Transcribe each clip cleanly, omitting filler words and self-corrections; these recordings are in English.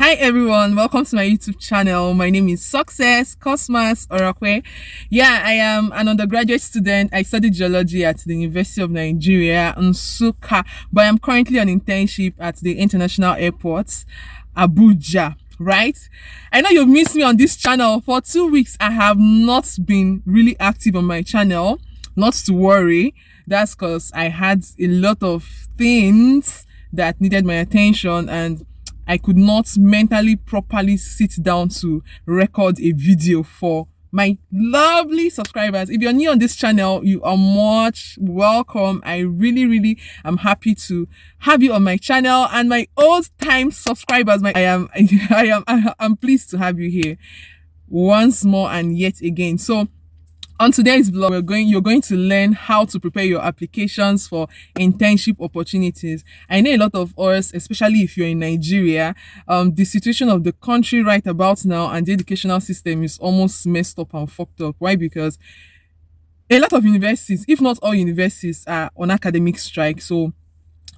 Hi everyone, welcome to my YouTube channel. My name is Success Cosmas Orakwe. Yeah, I am an undergraduate student. I studied geology at the University of Nigeria, Nsukka, but I'm currently on internship at the International Airport, Abuja. Right? I know you've missed me on this channel. For 2 weeks, I have not been really active on my channel. Not to worry. That's because I had a lot of things that needed my attention and I could not mentally properly sit down to record a video for my lovely subscribers. If you're new on this channel, you are much welcome. I really am happy to have you on my channel, and my old time subscribers, I'm pleased to have you here once more and yet again. So on today's vlog, you're going to learn how to prepare your applications for internship opportunities. I know a lot of us, especially if you're in Nigeria, the situation of the country right about now and the educational system is almost messed up and fucked up. Why? Because a lot of universities, if not all universities, are on academic strike. So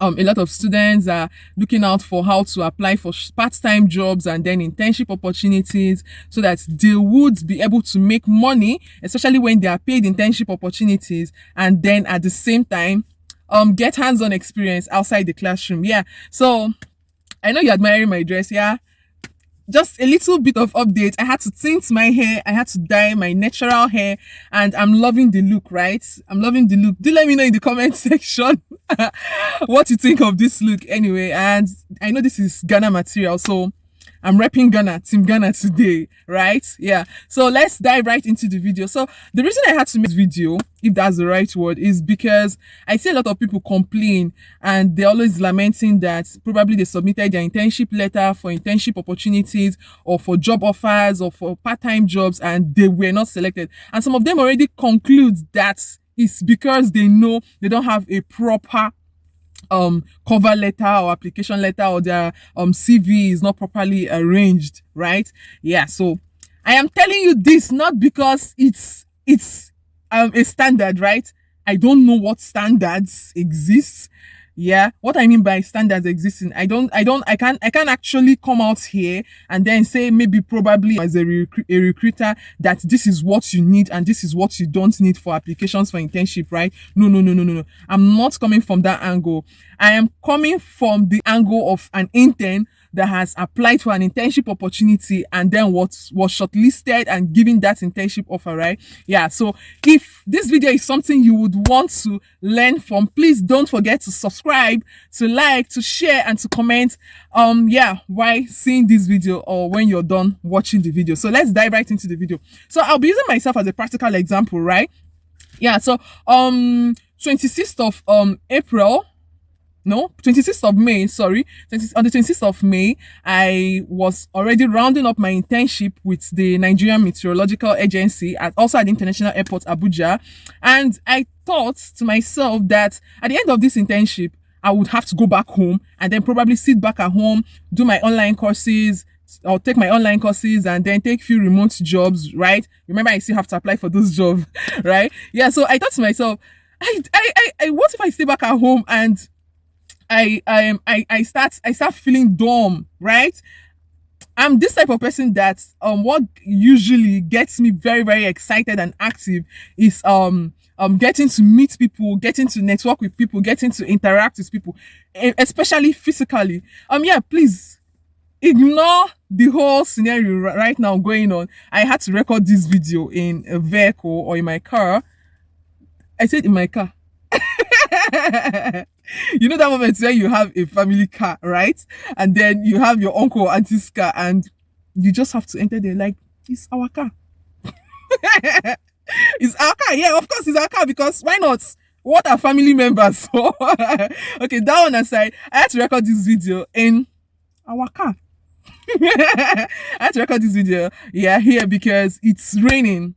a lot of students are looking out for how to apply for part-time jobs and then internship opportunities so that they would be able to make money, especially when they are paid internship opportunities, and then at the same time get hands-on experience outside the classroom. Yeah, so I know you're admiring my dress. Yeah, just a little bit of update. I had to tint my hair, I had to dye my natural hair, and I'm loving the look, right? I'm loving the look. Do let me know in the comment section what you think of this look anyway. And I know this is Ghana material, so I'm repping Ghana, Team Ghana today, right? Yeah, so let's dive right into the video. So the reason I had to make this video, if that's the right word, is because I see a lot of people complain and they're always lamenting that probably they submitted their internship letter for internship opportunities or for job offers or for part-time jobs and they were not selected. And some of them already conclude that it's because they know they don't have a proper cover letter or application letter, or their CV is not properly arranged, right? Yeah, so I am telling you this not because it's a standard, right? I don't know what standards exist. Yeah, what I mean by standards existing, I can't actually come out here and then say maybe probably as a recruiter that this is what you need and this is what you don't need for applications for internship, right? No. I'm not coming from that angle. I am coming from the angle of an intern that has applied for an internship opportunity and then was shortlisted and given that internship offer, right? Yeah, so if this video is something you would want to learn from, please don't forget to subscribe, to like, to share, and to comment while seeing this video or when you're done watching the video. So let's dive right into the video. So I'll be using myself as a practical example, right? Yeah, so 26th of April, no, 26th of May, sorry. On the 26th of May, I was already rounding up my internship with the Nigerian Meteorological Agency, also at the International Airport, Abuja. And I thought to myself that at the end of this internship, I would have to go back home and then probably sit back at home, do my online courses, or take my online courses and then take few remote jobs, right? Remember, I still have to apply for those jobs, right? Yeah, so I thought to myself, what if I stay back at home and I start feeling dumb, right? I'm this type of person that what usually gets me very excited and active is getting to meet people, getting to network with people, getting to interact with people, especially physically. Yeah, please ignore the whole scenario right now going on. I had to record this video in a vehicle or in my car. I said in my car. You know that moment where you have a family car, right? And then you have your uncle or auntie's car and you just have to enter there like, it's our car. It's our car. Yeah, of course it's our car, because why not? What are family members? So, okay, that one aside, I had to record this video in our car. I had to record this video, yeah, here because it's raining.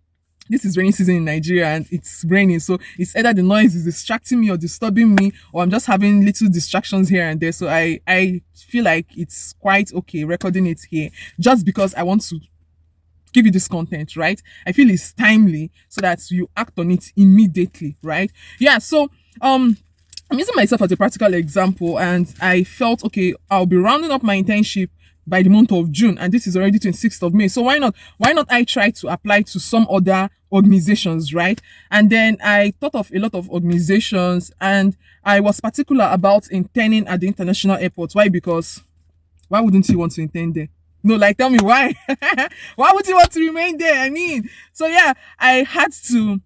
This is rainy season in Nigeria and it's raining, so it's either the noise is distracting me or disturbing me, or I'm just having little distractions here and there. So I feel like it's quite okay recording it here just because I want to give you this content, right? I feel it's timely so that you act on it immediately, right? Yeah, so I'm using myself as a practical example, and I felt okay, I'll be rounding up my internship by the month of June, and this is already 26th of May. So why not I try to apply to some other organizations, right? And then I thought of a lot of organizations, and I was particular about interning at the international airport. Why? Because why wouldn't you want to intern there? No, like tell me why. Why would you want to remain there? I mean, so yeah, I had to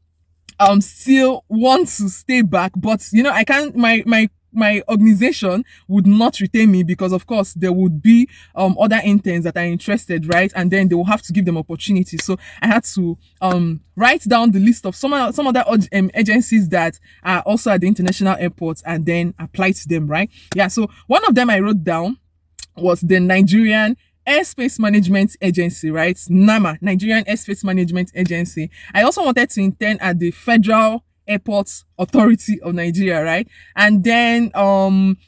still want to stay back, but I can't. My organization would not retain me because of course there would be other interns that are interested, right? And then they will have to give them opportunities. So I had to write down the list of some other agencies that are also at the international airport and then apply to them, right? Yeah, so one of them I wrote down was the Nigerian Airspace Management Agency, right? NAMA, Nigerian Airspace Management Agency. I also wanted to intern at the Federal Airports Authority of Nigeria, right? And then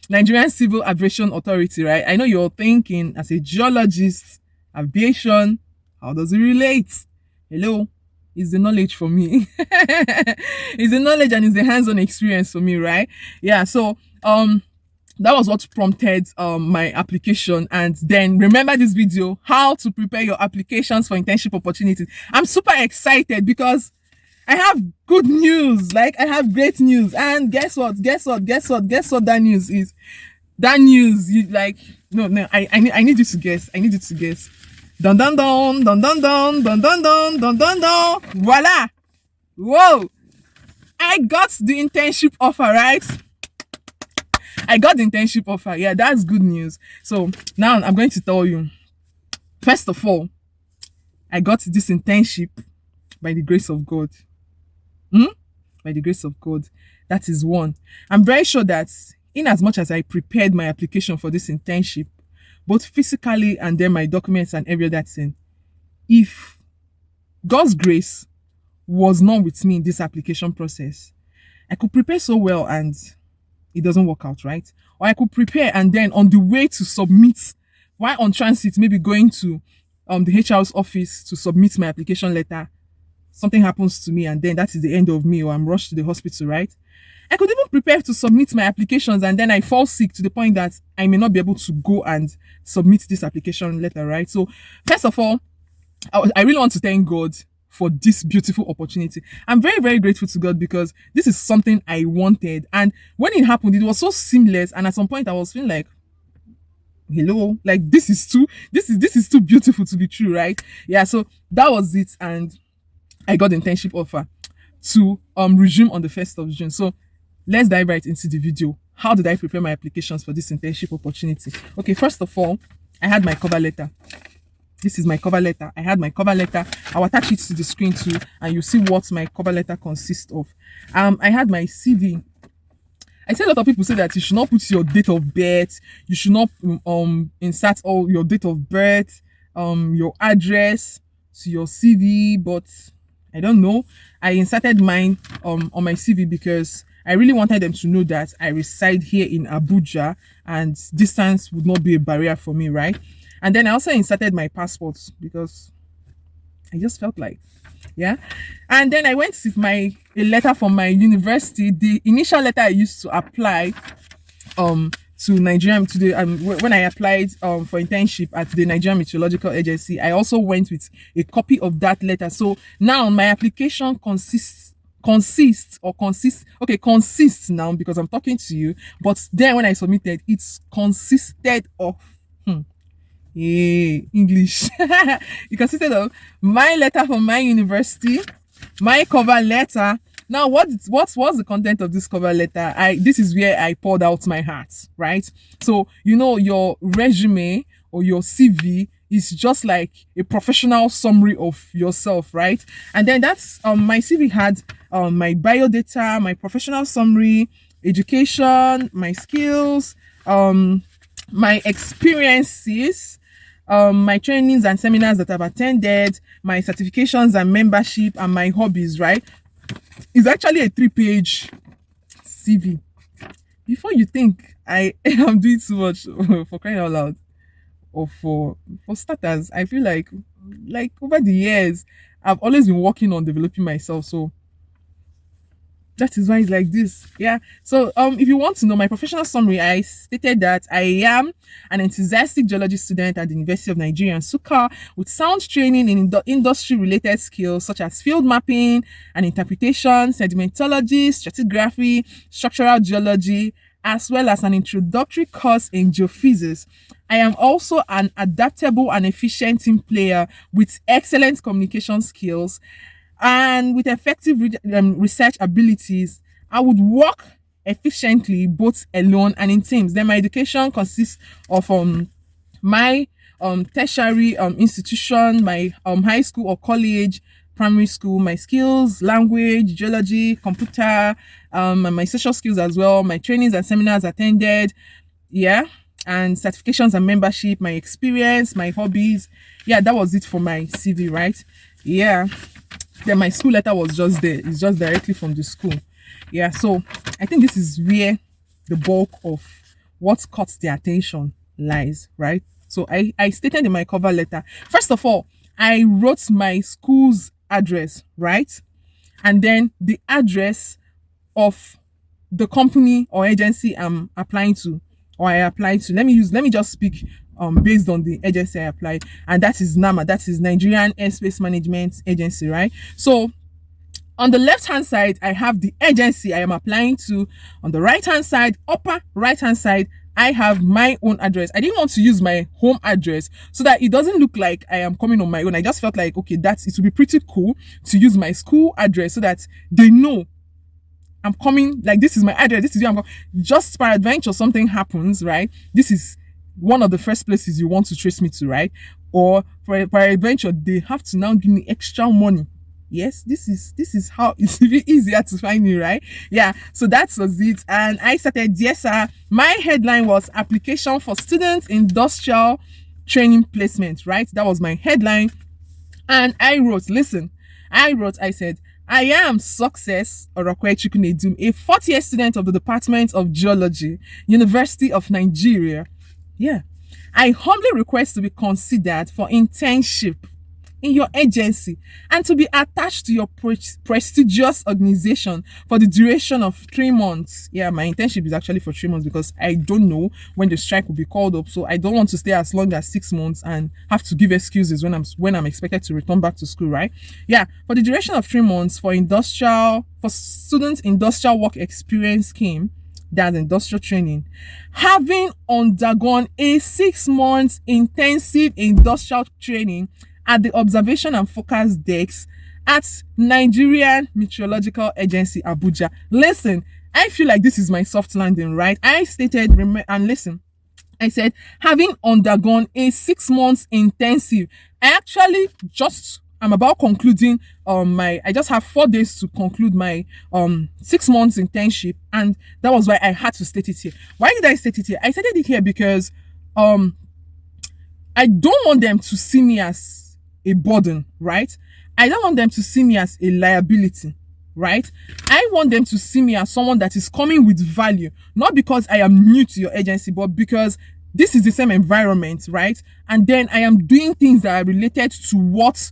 Nigerian Civil Aviation Authority, right? I know you're thinking, as a geologist, aviation, how does it relate? Hello, it's the knowledge for me. It's the knowledge and it's the hands-on experience for me, right? Yeah, so that was what prompted my application. And then remember this video, how to prepare your applications for internship opportunities. I'm super excited because I have good news. Like, I have great news. And guess what that news is? That news, you like, no, I need you to guess. I need you to guess. Dun dun dun dun dun dun dun dun dun dun dun dun. Voila! Whoa! I got the internship offer, right? I got the internship offer. Yeah, that's good news. So now I'm going to tell you. First of all, I got this internship by the grace of God. By the grace of God. That is one. I'm very sure that in as much as I prepared my application for this internship, both physically and then my documents and every other thing, if God's grace was not with me in this application process, I could prepare so well and it doesn't work out, right? Or I could prepare and then on the way to submit, while on transit, maybe going to the HR's office to submit my application letter, something happens to me and then that is the end of me, or I'm rushed to the hospital, right? I could even prepare to submit my applications and then I fall sick to the point that I may not be able to go and submit this application letter, right? So first of all, I really want to thank God for this beautiful opportunity. I'm very, very grateful to God because this is something I wanted. And when it happened, it was so seamless. And at some point I was feeling like, hello, like this is too beautiful to be true, right? Yeah, so that was it. And I got the internship offer to resume on the 1st of June. So let's dive right into the video. How did I prepare my applications for this internship opportunity? Okay, first of all, I had my cover letter. This is my cover letter. I had my cover letter. I'll attach it to the screen too, and you see what my cover letter consists of. I had my CV. I see a lot of people say that you should not put your date of birth. You should not insert all your date of birth, your address to your CV, but I don't know. I inserted mine on my CV because I really wanted them to know that I reside here in Abuja and distance would not be a barrier for me, right? And then I also inserted my passport because I just felt like, yeah. And then I went with a letter from my university, the initial letter I used to apply to Nigerian to the when I applied for internship at the Nigerian Meteorological Agency. I also went with a copy of that letter. So now my application consists now because I'm talking to you, but then when I submitted, it's consisted of English. It consisted of my letter from my university, my cover letter. Now, what's the content of this cover letter? This is where I poured out my heart, right? So, your resume or your CV is just like a professional summary of yourself, right? And then that's my CV had my bio data, my professional summary, education, my skills, my experiences, my trainings and seminars that I've attended, my certifications and membership, and my hobbies, right? It's actually a 3-page CV. Before you think I am doing too much for crying out loud, or for starters, I feel like over the years I've always been working on developing myself. So That is why it's like this. Yeah. So if you want to know my professional summary, I stated that I am an enthusiastic geology student at the University of Nigeria in Nsukka with sound training in industry related skills such as field mapping and interpretation, sedimentology, stratigraphy, structural geology, as well as an introductory course in geophysics. I am also an adaptable and efficient team player with excellent communication skills and with effective research abilities. I would work efficiently both alone and in teams. Then my education consists of my tertiary institution, my high school or college, primary school, my skills, language, geology, computer, and my social skills as well, my trainings and seminars attended, yeah, and certifications and membership, my experience, my hobbies. Yeah, that was it for my CV, right? Yeah. Then my school letter was just there. It's just directly from the school. Yeah, so I think this is where the bulk of what caught their attention lies, right? So I stated in my cover letter, first of all, I wrote my school's address, right? And then the address of the company or agency I'm applying to, or I applied to. Let me just speak based on the agency I applied, and that is NAMA, that is Nigerian Airspace Management Agency, right? So on the left hand side, I have the agency I am applying to. On the right hand side, upper right hand side, I have my own address. I didn't want to use my home address so that it doesn't look like I am coming on my own. I just felt like, okay, it would be pretty cool to use my school address so that they know I'm coming, like this is my address, this is where I'm going. Just peradventure something happens, right? This is one of the first places you want to trace me to, right? Or for peradventure, they have to now give me extra money. Yes, this is how it's even easier to find me, right? Yeah, so that was it. And I started, yes, sir. My headline was application for students industrial training placement, right? That was my headline. And I wrote, listen, I said, I am Success Orokwe Chukwunedum, a 40th student of the Department of Geology, University of Nigeria. Yeah. I humbly request to be considered for internship in your agency and to be attached to your prestigious organization for the duration of 3 months. Yeah, my internship is actually for 3 months because I don't know when the strike will be called up. So I don't want to stay as long as 6 months and have to give excuses when I'm expected to return back to school, right? Yeah, for the duration of 3 months for students industrial work experience scheme, that's industrial training, having undergone a 6 months intensive industrial training at the observation and focus decks at Nigerian Meteorological Agency, Abuja. Listen, I feel like this is my soft landing, right? I stated, and listen, I said, having undergone a 6 months intensive, I'm about concluding I just have 4 days to conclude my 6 months internship, and that was why I had to state it here. Why did I state it here? I stated it here because I don't want them to see me as a burden, right? I don't want them to see me as a liability, right? I want them to see me as someone that is coming with value, not because I am new to your agency, but because this is the same environment, right? And then I am doing things that are related to what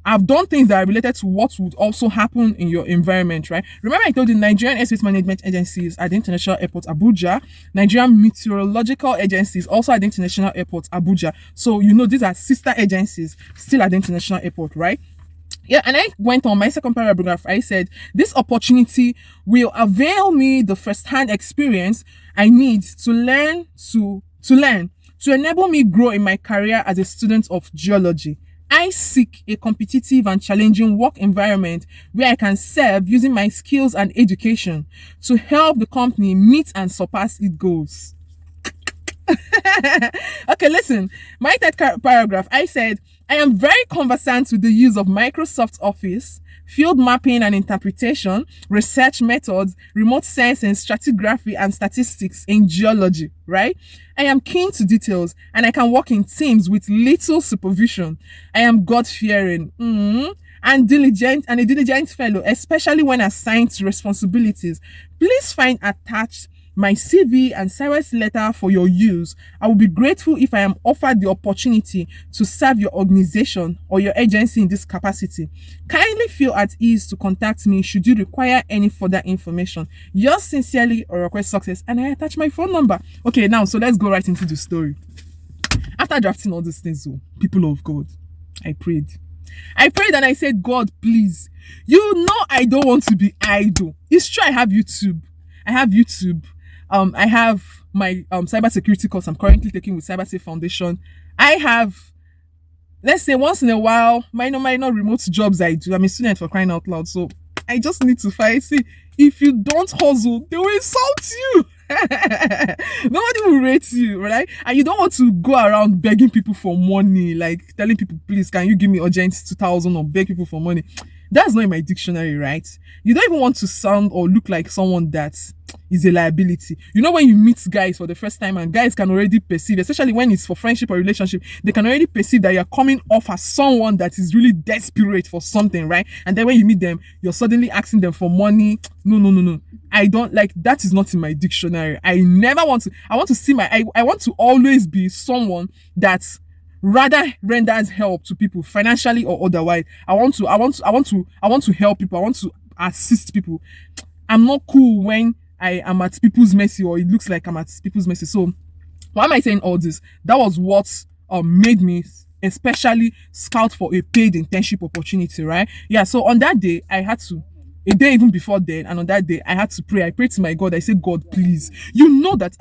I've done things that are related to what would also happen in your environment, right? Remember I told you Nigerian Airspace Management Agencies at the International Airport, Abuja. Nigerian Meteorological Agencies also at the International Airport, Abuja. So, these are sister agencies still at the International Airport, right? Yeah, and I went on my second paragraph. I said, this opportunity will avail me the first-hand experience I need to learn, to enable me grow in my career as a student of geology. I seek a competitive and challenging work environment where I can serve using my skills and education to help the company meet and surpass its goals. Okay, listen. My third paragraph, I said, I am very conversant with the use of Microsoft Office, field mapping and interpretation, research methods, remote sensing, stratigraphy, and statistics in geology, right? I am keen to details and I can work in teams with little supervision. I am God-fearing and diligent and a diligent fellow, especially when assigned to responsibilities. Please find attached my CV and service letter for your use. I will be grateful if I am offered the opportunity to serve your organization or your agency in this capacity. Kindly feel at ease to contact me should you require any further information. Yours sincerely, or request success. And I attach my phone number. Okay, now, so let's go right into the story. After drafting all these things, oh, people of God, I prayed. I prayed and I said, God, please, you know I don't want to be idle. It's true I have YouTube. I have my cybersecurity course I'm currently taking with CyberSafe Foundation. I have, let's say, once in a while, minor remote jobs I do. I'm a student, for crying out loud. So I just need to fight. See, if you don't hustle, they will insult you. Nobody will rate you, right? And you don't want to go around begging people for money, like telling people, please, can you give me urgent 2,000, or beg people for money. That's not in my dictionary, right? You don't even want to sound or look like someone that is a liability. You know, when you meet guys for the first time, and guys can already perceive, especially when it's for friendship or relationship, they can already perceive that you're coming off as someone that is really desperate for something, right? And then when you meet them, you're suddenly asking them for money. No. I don't like that. Is not in my dictionary. I never want to. I want to see I want to always be someone that rather renders help to people financially or otherwise. I want to help people. I want to assist people. I'm not cool when I am at people's mercy, or it looks like I'm at people's mercy. So why am I saying all this? That was what made me especially scout for a paid internship opportunity, right? Yeah, so on that day, I had to, a day even before then, and on that day, I had to pray. I prayed to my God. I said, God, please, you know that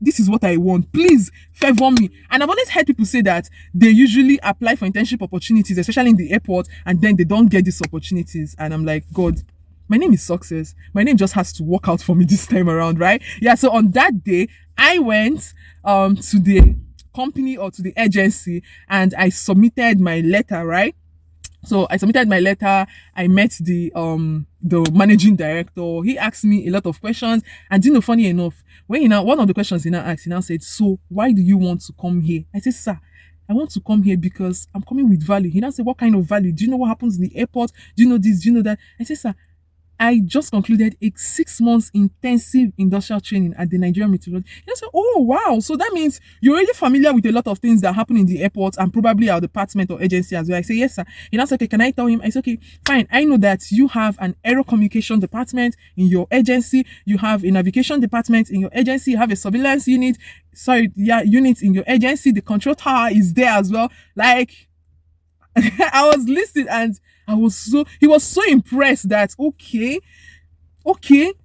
this is what I want. Please favor me. And I've always heard people say that they usually apply for internship opportunities, especially in the airport, and then they don't get these opportunities. And I'm like, God, my name is Success. My name just has to work out for me this time around, right? Yeah, so on that day, I went to the company or to the agency, and I submitted my letter, right? So I submitted my letter. I met the managing director. He asked me a lot of questions, and you know, funny enough, when one of the questions he now asked, he now said, "So why do you want to come here?" I said, "Sir, I want to come here because I'm coming with value." He now said, "What kind of value? Do you know what happens in the airport? Do you know this? Do you know that?" I said, "Sir, I just concluded a 6 months intensive industrial training at the Nigerian Meteorology." And I said, "Oh, wow. So that means you're already familiar with a lot of things that happen in the airport and probably our department or agency as well." I say, "Yes, sir." He now said, "Okay, can I tell him?" I said, "Okay, fine. I know that you have an aero communication department in your agency. You have a navigation department in your agency. You have a surveillance unit. Unit in your agency. The control tower is there as well." Like, I was listening, and he was so impressed that okay,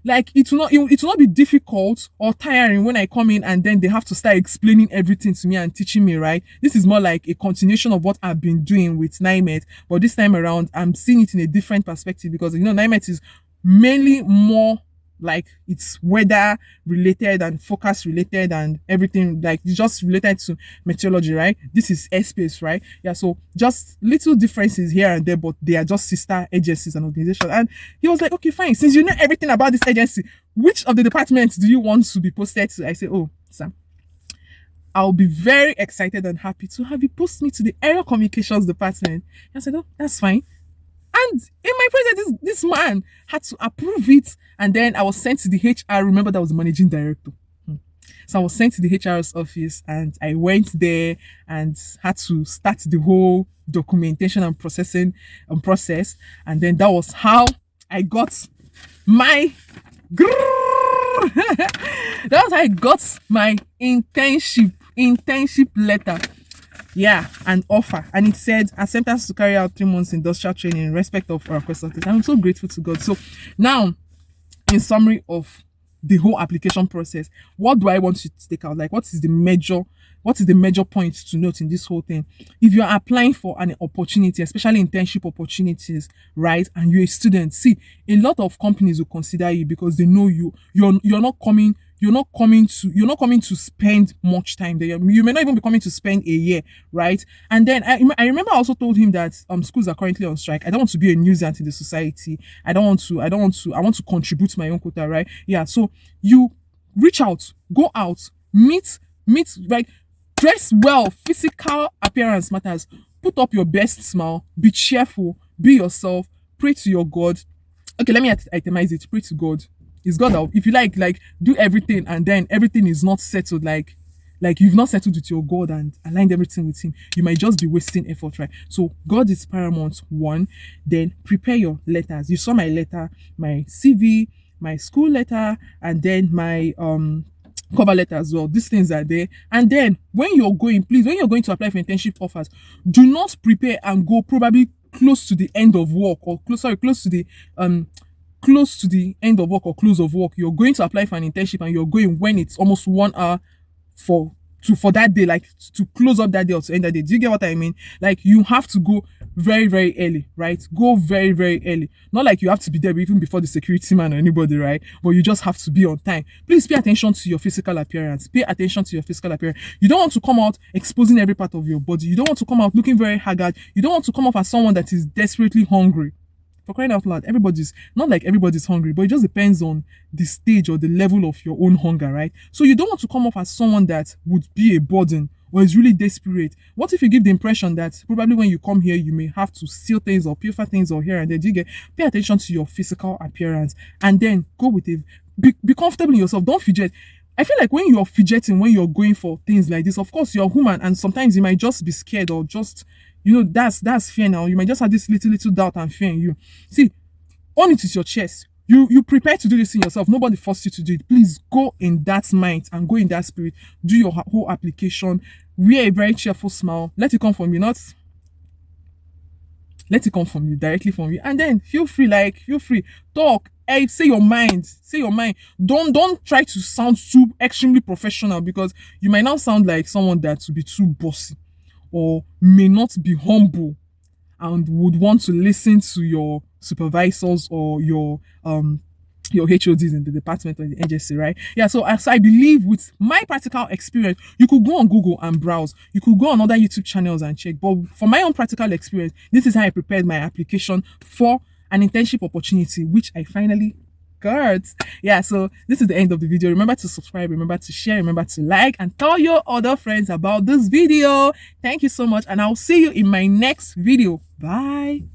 like it will not be difficult or tiring when I come in and then they have to start explaining everything to me and teaching me, right? This is more like a continuation of what I've been doing with NIMET, but this time around I'm seeing it in a different perspective, because NIMET is mainly more like it's weather related and focus related and everything, like it's just related to meteorology, right? This is airspace, right? Yeah, so just little differences here and there, but they are just sister agencies and organizations. And he was like, "Okay, fine, since you know everything about this agency, which of the departments do you want to be posted to?" I said, "Oh, sir, I'll be very excited and happy to have you post me to the aero communications department." I said, "Oh, that's fine." And in my presence, this man had to approve it. And then I was sent to the HR. Remember, that was the managing director. So I was sent to the HR's office, and I went there and had to start the whole documentation and processing process. And then that was how I got my that was how I got my internship letter. Yeah, an offer, and it said acceptance to carry out 3 months industrial training in respect of our request. I'm so grateful to God. So now, in summary of the whole application process, what do I want you to take out? Like, what is the major point to note in this whole thing? If you're applying for an opportunity, especially internship opportunities, right, and you're a student, see, a lot of companies will consider you because they know you're not coming to spend much time there. You may not even be coming to spend a year, right? And then I remember I also told him that schools are currently on strike. I don't want to be a nuisance in the society. I want to contribute to my own quota, right? Yeah. So you reach out, go out, meet, right? Dress well. Physical appearance matters. Put up your best smile. Be cheerful. Be yourself. Pray to your God. Okay, let me itemize it. Pray to God. It's God that, if you like do everything and then everything is not settled, like you've not settled with your God and aligned everything with him, you might just be wasting effort, right? So God is paramount, one. Then prepare your letters. You saw my letter, my CV, my school letter, and then my cover letter as well. These things are there. And then when you're going, please, when you're going to apply for internship offers, do not prepare and go probably close to the end of work, or close to the end of work or close of work. You're going to apply for an internship and you're going when it's almost 1 hour for that day, like to close up that day or to end that day. Do you get what I mean? Like you have to go very, very early, right? Go very, very early. Not like you have to be there even before the security man or anybody, right? But you just have to be on time. Please pay attention to your physical appearance. Pay attention to your physical appearance. You don't want to come out exposing every part of your body. You don't want to come out looking very haggard. You don't want to come off as someone that is desperately hungry. For crying out loud, everybody's not like everybody's hungry, but it just depends on the stage or the level of your own hunger, right? So you don't want to come off as someone that would be a burden or is really desperate. What if you give the impression that probably when you come here, you may have to steal things or purify things or here and there? Do you get? Pay attention to your physical appearance and then go with it. Be comfortable in yourself. Don't fidget. I feel like when you're fidgeting, when you're going for things like this, of course you're human and sometimes you might just be scared or just, that's fear now. You might just have this little doubt and fear in you. See, own it with your chest. You prepare to do this in yourself. Nobody forced you to do it. Please go in that mind and go in that spirit. Do your whole application. Wear a very cheerful smile. Let it come from you, not let it come from you, directly from you. And then feel free, talk. Hey, say your mind. Say your mind. Don't try to sound too extremely professional, because you might now sound like someone that will be too bossy or may not be humble and would want to listen to your supervisors or your HODs in the department or the agency, right? Yeah, so as I believe with my practical experience, you could go on Google and browse. You could go on other YouTube channels and check. But for my own practical experience, this is how I prepared my application for an internship opportunity, which I finally got. Yeah, so this is the end of the video. Remember to subscribe, remember to share, remember to like, and tell your other friends about this video. Thank you so much, and I'll see you in my next video. Bye.